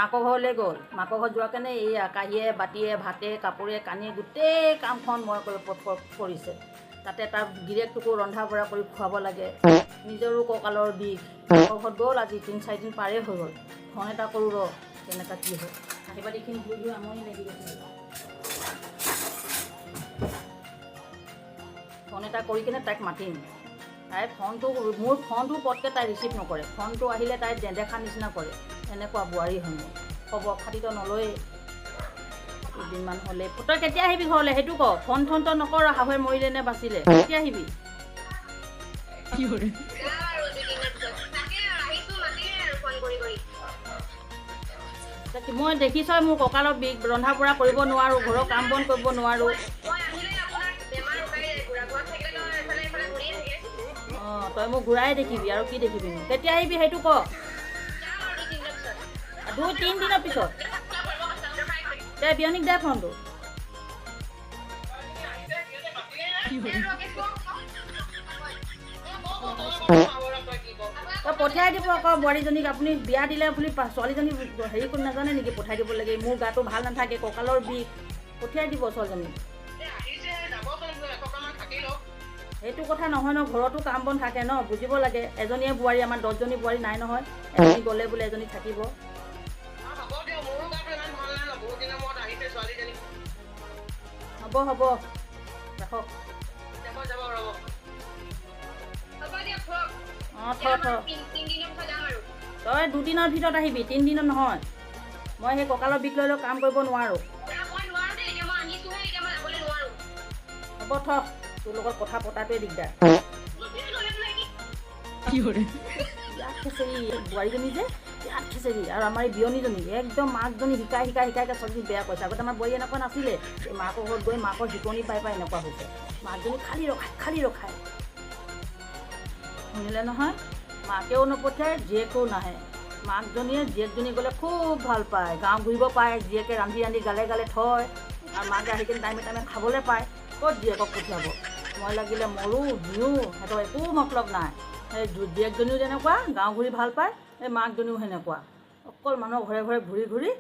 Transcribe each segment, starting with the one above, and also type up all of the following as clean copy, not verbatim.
মাকৰ ঘৰলৈ গ'ল। মাকৰ ঘৰত যোৱাৰ কাৰণে এই কাঁহীয়ে বাতিয়ে ভাতে কাপোৰে কানিয়ে গোটেই কামখন মই কৰিছে। তাতে তাৰ গিৰিয়েকটোকো ৰন্ধা বঢ়া কৰি খুৱাব লাগে। নিজৰো কঁকালৰ বিষ। মাকৰ ঘৰত গ'ল আজি 3-4 দিন পাৰেই হৈ গ'ল। ফোন এটা কৰোঁ ৰ কেনেকুৱা কি হয়। কাঁহী বাতিখিনি ধুই ধুই আমনি লাগি গৈছে। ফোন এটা কৰি কিনে তাইক মাতিম। তাই মোৰ ফোনটো পটকৈ তাই ৰিচিভ নকৰে। ফোনটো আহিলে তাই নেদেখা নিচিনা কৰে। এনেকুৱা বোৱাৰী হয় মোৰ। খবৰ খাতিটো নলয়েই। কেইদিনমান হ'লে তই কেতিয়া আহিবি ঘৰলৈ সেইটো ক। ফোন নকৰ শাহুৱে মৰিলে নে বাচিলে, কেতিয়া আহিবি? মই দেখিছই মোৰ কঁকালৰ বিষ, ৰন্ধা বঢ়া কৰিব নোৱাৰোঁ, ঘৰৰ কাম বন কৰিব নোৱাৰোঁ। অঁ তই মোক ঘূৰাই দেখিবি আৰু কি দেখিবি? কেতিয়া আহিবি সেইটো ক। 2-3 দিনৰ পিছত দে বিয়নীক দে ফোনটো। তই পঠিয়াই দিব আকৌ বোৱাৰীজনীক। আপুনি বিয়া দিলে বুলি ছোৱালীজনী হেৰি কৰি নাজানে নেকি পঠিয়াই দিব লাগে? মোৰ গাটো ভাল নাথাকে, কঁকালৰ বিষ, পঠিয়াই দিব ছোৱালীজনীক। সেইটো কথা নহয় ন, ঘৰতো কাম বন থাকে ন, বুজিব লাগে। এজনীয়ে বোৱাৰী, আমাৰ 10জনী বোৱাৰী নাই নহয়। এজনী গ'লে বোলে এজনী থাকিব। হ'ব ৰাখক। অঁ থ তই 2 দিনৰ ভিতৰত আহিবি, 3 দিনত নহয়। মই সেই কঁকালৰ বিষ লৈ কাম কৰিব নোৱাৰোঁ। হ'ব থ, তোৰ লগত কথা পতাটোৱে দিগদাৰ। ইয়াত খেচেৰি বোৱাৰীজনী যে ইয়াত খেচেৰি। আৰু আমাৰ এই বিয়নীজনী একদম মাকজনী শিকাই ছোৱালীজনী বেয়া কৰিছে। আগতে আমাৰ বোৱাৰী এনেকুৱা নাছিলে। এই মাকৰ ঘৰত গৈ মাকৰ শিকনি পাই এনেকুৱা হৈছে। মাকজনী খালি ৰখায়। শুনিলে নহয়, মাকেও নপঠিয়াই, জীয়েকেও নাহে। মাকজনীয়ে জীয়েকজনী গ'লে খুব ভাল পায়, গাঁও ঘূৰিব পায়। জীয়েকে ৰান্ধি গালে থয় আৰু মাকে আহি কিনে টাইমে খাবলৈ পায়। ক'ত জীয়েকক পঠিয়াব? মই লাগিলে মৰোঁ দিওঁ, সিহঁতৰ একো মতলব নাই। সেই জীয়েকজনীও তেনেকুৱা, গাঁও ঘূৰি ভাল পায়। সেই মাকজনীও সেনেকুৱা। অকল মানুহৰ ঘৰে ঘূৰি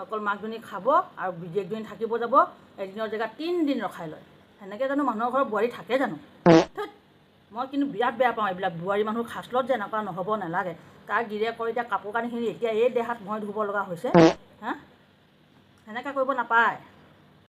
অকল মাকজনী খাব আৰু জীয়েকজনী থাকিব যাব। এদিনৰ জেগাত 3 দিন ৰখাই লয়। সেনেকৈ জানো মানুহৰ ঘৰত বোৱাৰী থাকে জানো? মই কিন্তু বিৰাট বেয়া পাওঁ এইবিলাক বোৱাৰী মানুহৰ খাচলত যে এনেকুৱা নহ'ব নালাগে। তাৰ গিৰিয়েকৰ এতিয়া কাপোৰ কানিখিনি এতিয়া এই দেহাত মই ধুব লগা হৈছে। সেনেকৈ কৰিব নাপায়।